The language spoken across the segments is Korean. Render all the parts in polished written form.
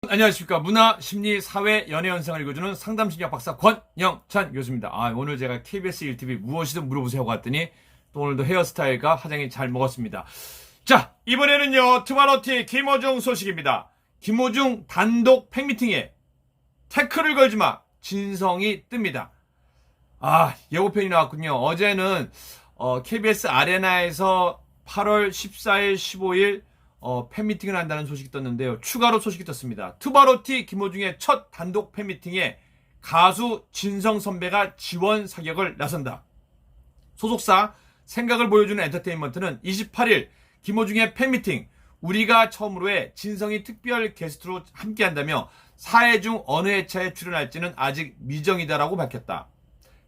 안녕하십니까. 문화, 심리, 사회, 연애 현상을 읽어주는 상담심리학 박사 권영찬 교수입니다. 오늘 제가 KBS 1TV 무엇이든 물어보세요 하고 왔더니 또 오늘도 헤어스타일과 화장이 잘 먹었습니다. 자, 이번에는요, 트바로티 김호중 소식입니다. 김호중 단독 팬미팅에 태클을 걸지마 진성이 뜹니다. 예고편이 나왔군요. 어제는 KBS 아레나에서 8월 14일, 15일 팬미팅을 한다는 소식이 떴는데요. 추가로 소식이 떴습니다. 투바로티 김호중의 첫 단독 팬미팅에 가수 진성 선배가 지원 사격을 나선다. 소속사 생각을 보여주는 엔터테인먼트는 28일 김호중의 팬미팅 우리가 처음으로의 진성이 특별 게스트로 함께한다며 4회 중 어느 회차에 출연할지는 아직 미정이다라고 밝혔다.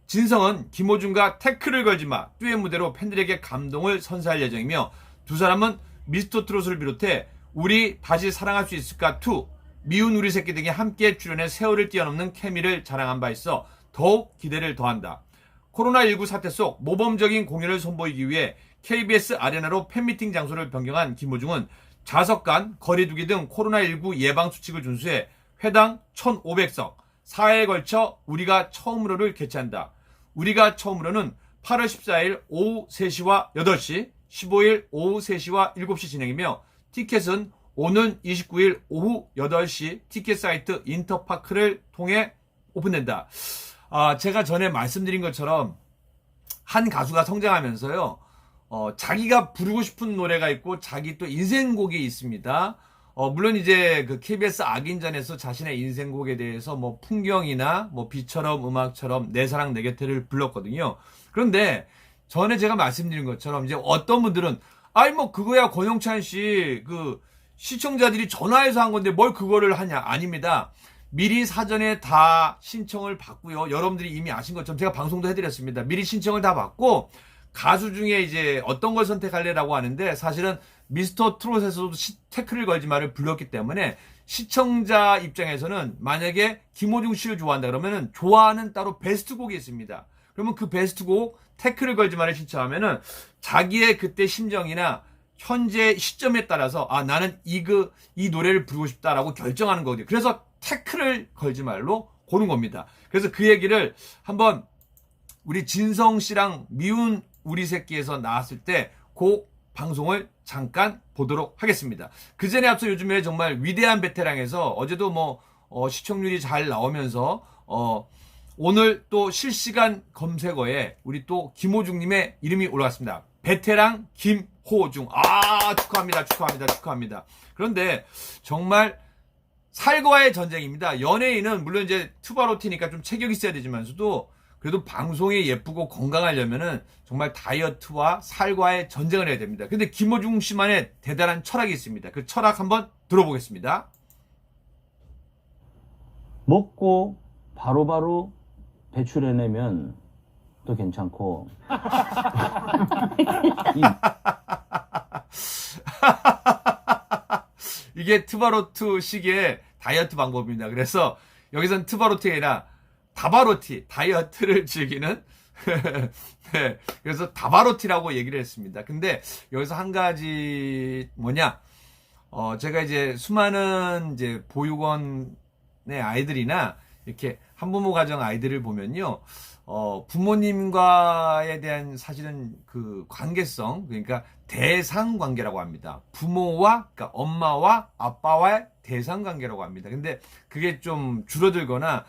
진성은 김호중과 태클을 걸지마 듀엣 무대로 팬들에게 감동을 선사할 예정이며 두 사람은 미스터트롯을 비롯해 우리 다시 사랑할 수 있을까 2, 미운 우리 새끼 등이 함께 출연해 세월을 뛰어넘는 케미를 자랑한 바 있어 더욱 기대를 더한다. 코로나19 사태 속 모범적인 공연을 선보이기 위해 KBS 아레나로 팬미팅 장소를 변경한 김호중은 좌석 간 거리두기 등 코로나19 예방수칙을 준수해 회당 1,500석, 4회에 걸쳐 우리가 처음으로를 개최한다. 우리가 처음으로는 8월 14일 오후 3시와 8시, 15일 오후 3시와 7시 진행이며 티켓은 오는 29일 오후 8시 티켓 사이트 인터파크를 통해 오픈된다. 제가 전에 말씀드린 것처럼 한 가수가 성장하면서요, 자기가 부르고 싶은 노래가 있고 자기 또 인생곡이 있습니다. 물론 이제 그 KBS 악인전에서 자신의 인생곡에 대해서 뭐 풍경이나 뭐 비처럼 음악처럼 내 사랑 내 곁에를 불렀거든요. 그런데 전에 제가 말씀드린 것처럼 이제 어떤 분들은 뭐 그거야 권영찬 씨 그 시청자들이 전화해서 한 건데 뭘 그거를 하냐. 아닙니다. 미리 사전에 다 신청을 받고요. 여러분들이 이미 아신 것처럼 제가 방송도 해드렸습니다. 미리 신청을 다 받고 가수 중에 이제 어떤 걸 선택할래라고 하는데 사실은 미스터 트롯에서도 태클을 걸지 마를 불렀기 때문에 시청자 입장에서는 만약에 김호중 씨를 좋아한다 그러면은 좋아하는 따로 베스트 곡이 있습니다. 그러면 그 베스트 곡 태클을 걸지 마를 신청하면은 자기의 그때 심정이나 현재 시점에 따라서 나는 이 노래를 부르고 싶다라고 결정하는 거거든요. 그래서 태클을 걸지 말로 고른 겁니다. 그래서 그 얘기를 한번 우리 진성 씨랑 미운 우리 새끼에서 나왔을 때 그 방송을 잠깐 보도록 하겠습니다. 그 전에 앞서 요즘에 정말 위대한 베테랑에서 어제도 시청률이 잘 나오면서 오늘 또 실시간 검색어에 우리 또 김호중님의 이름이 올라갔습니다. 베테랑 김호중. 축하합니다. 그런데 정말 살과의 전쟁입니다. 연예인은 물론 이제 투바로티니까 좀 체격이 있어야 되지만서도 그래도 방송이 예쁘고 건강하려면은 정말 다이어트와 살과의 전쟁을 해야 됩니다. 근데 김호중 씨만의 대단한 철학이 있습니다. 그 철학 한번 들어보겠습니다. 먹고 바로바로 배출해내면 또 괜찮고 이게 트바로트식의 다이어트 방법입니다. 그래서 여기선 트바로티가 아니라 다바로티, 다이어트를 즐기는 네, 그래서 다바로티라고 얘기를 했습니다. 근데 여기서 한 가지 제가 이제 수많은 이제 보육원의 아이들이나 이렇게 한부모 가정 아이들을 보면요, 부모님과에 대한 사실은 그 관계성, 그러니까 대상 관계라고 합니다. 부모와, 그러니까 엄마와 아빠와의 대상 관계라고 합니다. 근데 그게 좀 줄어들거나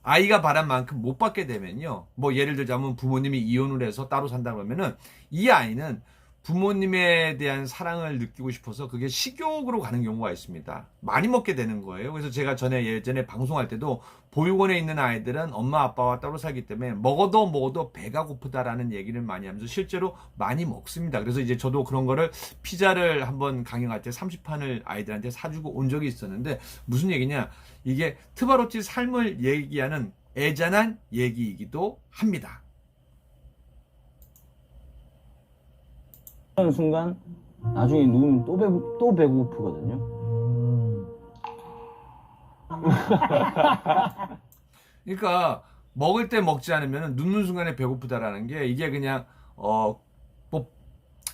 아이가 바란 만큼 못 받게 되면요, 예를 들자면 부모님이 이혼을 해서 따로 산다 그러면은 이 아이는 부모님에 대한 사랑을 느끼고 싶어서 그게 식욕으로 가는 경우가 있습니다. 많이 먹게 되는 거예요. 그래서 제가 예전에 방송할 때도 보육원에 있는 아이들은 엄마 아빠와 따로 살기 때문에 먹어도 배가 고프다라는 얘기를 많이 하면서 실제로 많이 먹습니다. 그래서 이제 저도 그런 거를 피자를 한번 강연할 때 30판을 아이들한테 사주고 온 적이 있었는데 무슨 얘기냐, 이게 트바로티 삶을 얘기하는 애잔한 얘기이기도 합니다. 하는 순간 나중에 누우면 또 배고프거든요. 그러니까 먹을 때 먹지 않으면 눕는 순간에 배고프다라는 게 이게 그냥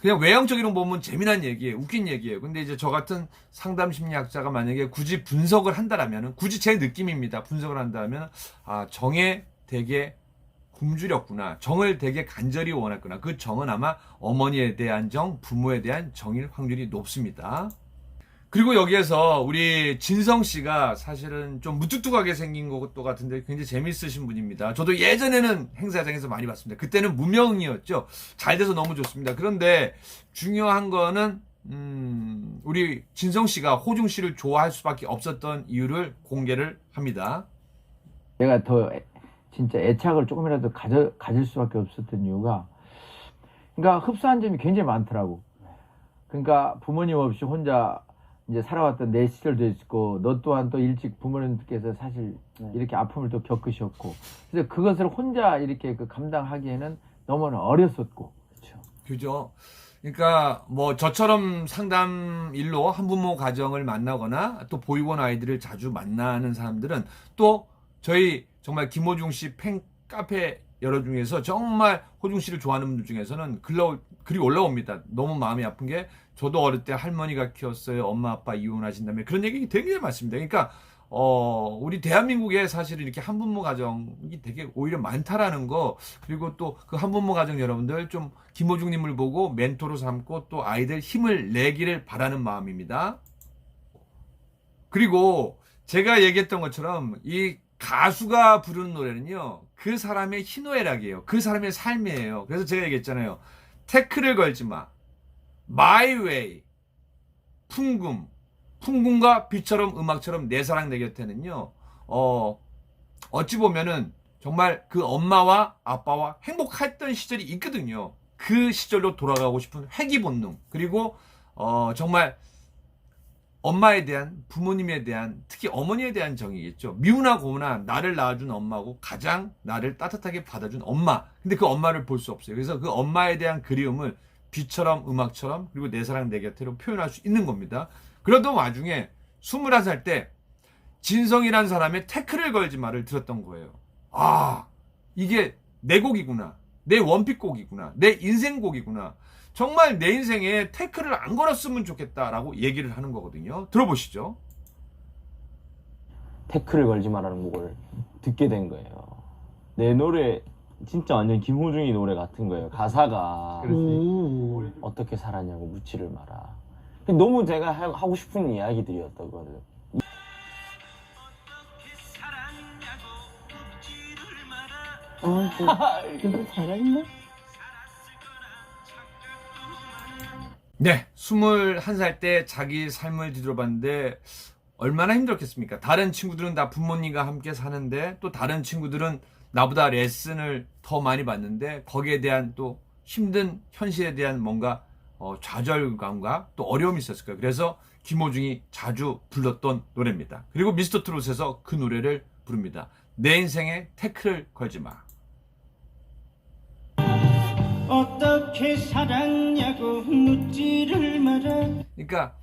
그냥 외형적으로 보면 재미난 얘기예요. 웃긴 얘기예요. 근데 이제 저 같은 상담 심리학자가 만약에 굳이 분석을 한다라면은, 굳이 제 느낌입니다. 분석을 한다면, 아, 정에 되게 굶주렸구나. 정을 되게 간절히 원했구나. 그 정은 아마 어머니에 대한 정, 부모에 대한 정일 확률이 높습니다. 그리고 여기에서 우리 진성 씨가 사실은 좀 무뚝뚝하게 생긴 것도 같은데 굉장히 재밌으신 분입니다. 저도 예전에는 행사장에서 많이 봤습니다. 그때는 무명이었죠. 잘 돼서 너무 좋습니다. 그런데 중요한 거는 우리 진성 씨가 호중 씨를 좋아할 수밖에 없었던 이유를 공개를 합니다. 내가 더 진짜 애착을 조금이라도 가질 수밖에 없었던 이유가, 그러니까 흡사한 점이 굉장히 많더라고. 그러니까 부모님 없이 혼자 이제 살아왔던 내 시절도 있고, 너 또한 또 일찍 부모님께서 사실 이렇게 아픔을 또 겪으셨고, 그래서 그것을 혼자 이렇게 감당하기에는 너무나 어렸었고. 그렇죠. 그죠? 그러니까 뭐 저처럼 상담 일로 한부모 가정을 만나거나 또 보육원 아이들을 자주 만나는 사람들은 또 저희 정말 김호중 씨 팬카페 여러 중에서 정말 호중 씨를 좋아하는 분들 중에서는 글이 올라옵니다. 너무 마음이 아픈 게, 저도 어릴 때 할머니가 키웠어요. 엄마 아빠 이혼하신 다음에, 그런 얘기 되게 많습니다. 그러니까 우리 대한민국에 사실 이렇게 한부모 가정이 되게 오히려 많다라는 거, 그리고 또 그 한부모 가정 여러분들 좀 김호중님을 보고 멘토로 삼고 또 아이들 힘을 내기를 바라는 마음입니다. 그리고 제가 얘기했던 것처럼 이 가수가 부르는 노래는요, 그 사람의 희노애락이에요. 그 사람의 삶이에요. 그래서 제가 얘기했잖아요. 태클을 걸지 마. My way. 풍금과 비처럼 음악처럼 내 사랑 내 곁에는요, 어찌 보면은 정말 그 엄마와 아빠와 행복했던 시절이 있거든요. 그 시절로 돌아가고 싶은 회귀 본능, 그리고 정말 엄마에 대한, 부모님에 대한, 특히 어머니에 대한 정이겠죠. 미우나 고우나 나를 낳아준 엄마고 가장 나를 따뜻하게 받아준 엄마. 근데 그 엄마를 볼 수 없어요. 그래서 그 엄마에 대한 그리움을 비처럼 음악처럼, 그리고 내 사랑 내 곁으로 표현할 수 있는 겁니다. 그러던 와중에 21살 때 진성이라는 사람의 태클을 걸지 마를 들었던 거예요. 아, 이게 내 곡이구나. 내 원픽곡이구나. 내 인생곡이구나. 정말 내 인생에 태클을 안 걸었으면 좋겠다라고 얘기를 하는 거거든요. 들어보시죠. 태클을 걸지 마라는 곡을 듣게 된 거예요. 내 노래 진짜 완전 김호중이 노래 같은 거예요. 가사가 어떻게 살았냐고 묻지를 마라. 너무 제가 하고 싶은 이야기들이었던 거예요. 근데 잘했나? 네, 21살 때 자기 삶을 뒤돌아봤는데 얼마나 힘들었겠습니까? 다른 친구들은 다 부모님과 함께 사는데, 또 다른 친구들은 나보다 레슨을 더 많이 받는데, 거기에 대한 또 힘든 현실에 대한 뭔가 좌절감과 또 어려움이 있었을 거예요. 그래서 김호중이 자주 불렀던 노래입니다. 그리고 미스터트롯에서 그 노래를 부릅니다. 내 인생에 태클을 걸지 마. 어떻게 살았냐고 묻지를 마라. 그러니까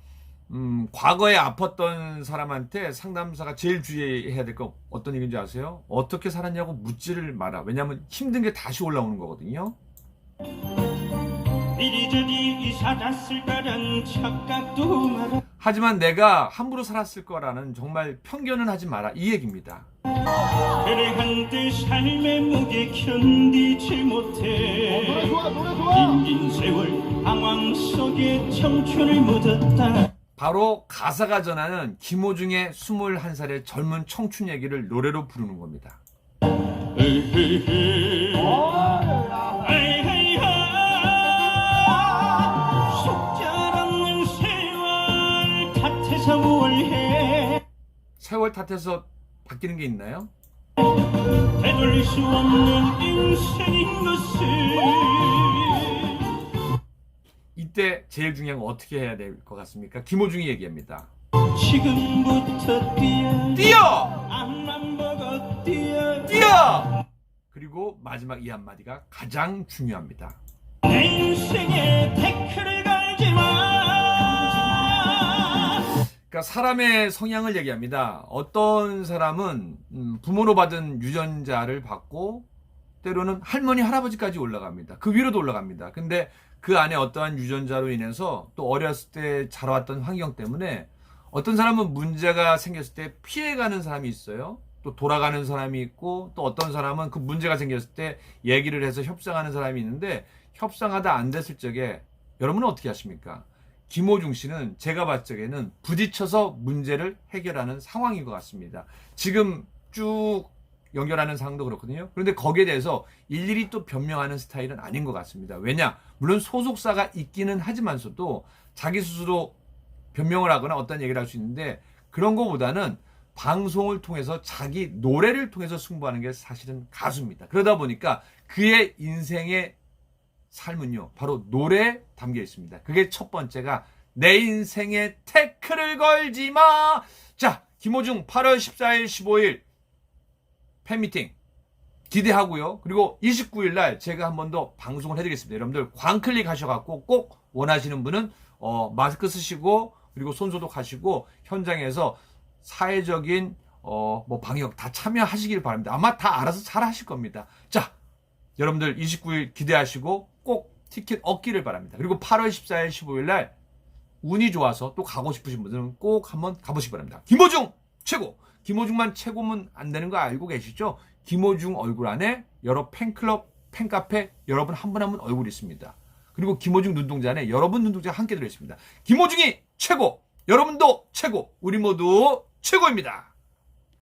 과거에 아팠던 사람한테 상담사가 제일 주의해야 될 거 어떤 얘기인지 아세요? 어떻게 살았냐고 묻지를 마라. 왜냐하면 힘든 게 다시 올라오는 거거든요. 이리저리 살았을 거란 착각도 마라. 하지만 내가 함부로 살았을 거라는 정말 편견은 하지 마라. 이 얘기입니다. 그래 한때 삶의 무게 견디지 못해 빈긴 세월 방황 속에 청춘을 묻었다. 바로 가사가 전하는 김호중의 21살의 젊은 청춘 얘기를 노래로 부르는 겁니다. 속절없는 세월 탓해서 뭘 해. 세월 탓해서 바뀌는 게 있나요? 되돌릴 수 없는 인생인 것을. 이때 제일 중요한 건 어떻게 해야 될 것 같습니까? 김호중이 얘기합니다. 지금부터 뛰어! 앞만 보고 뛰어. 뛰어! 그리고 마지막 이 한마디가 가장 중요합니다. 내 인생에 태클을 걸지 마. 그러니까 사람의 성향을 얘기합니다. 어떤 사람은 부모로 받은 유전자를 받고 때로는 할머니, 할아버지까지 올라갑니다. 그 위로도 올라갑니다. 근데 그 안에 어떠한 유전자로 인해서 또 어렸을 때 자라왔던 환경 때문에 어떤 사람은 문제가 생겼을 때 피해가는 사람이 있어요. 또 돌아가는 사람이 있고 또 어떤 사람은 그 문제가 생겼을 때 얘기를 해서 협상하는 사람이 있는데 협상하다 안 됐을 적에 여러분은 어떻게 하십니까? 김호중 씨는 제가 봤을 적에는 부딪혀서 문제를 해결하는 상황인 것 같습니다. 지금 쭉 연결하는 상황도 그렇거든요. 그런데 거기에 대해서 일일이 또 변명하는 스타일은 아닌 것 같습니다. 왜냐? 물론 소속사가 있기는 하지만서도 자기 스스로 변명을 하거나 어떤 얘기를 할 수 있는데 그런 것보다는 방송을 통해서 자기 노래를 통해서 승부하는 게 사실은 가수입니다. 그러다 보니까 그의 인생의 삶은요, 바로 노래에 담겨 있습니다. 그게 첫 번째가 내 인생에 태클을 걸지 마. 자, 김호중 8월 14일, 15일 팬미팅 기대하고요. 그리고 29일 날 제가 한 번 더 방송을 해드리겠습니다. 여러분들 광클릭 하셔갖고 꼭 원하시는 분은 마스크 쓰시고 그리고 손소독 하시고 현장에서 사회적인 뭐 방역 다 참여하시길 바랍니다. 아마 다 알아서 잘 하실 겁니다. 자, 여러분들 29일 기대하시고 꼭 티켓 얻기를 바랍니다. 그리고 8월 14일, 15일 날 운이 좋아서 또 가고 싶으신 분들은 꼭 한번 가보시기 바랍니다. 김호중 최고! 김호중만 최고면 안 되는 거 알고 계시죠? 김호중 얼굴 안에 여러 팬클럽, 팬카페 여러분 한 분 한 분 얼굴이 있습니다. 그리고 김호중 눈동자 안에 여러분 눈동자가 함께 들어있습니다. 김호중이 최고! 여러분도 최고! 우리 모두 최고입니다.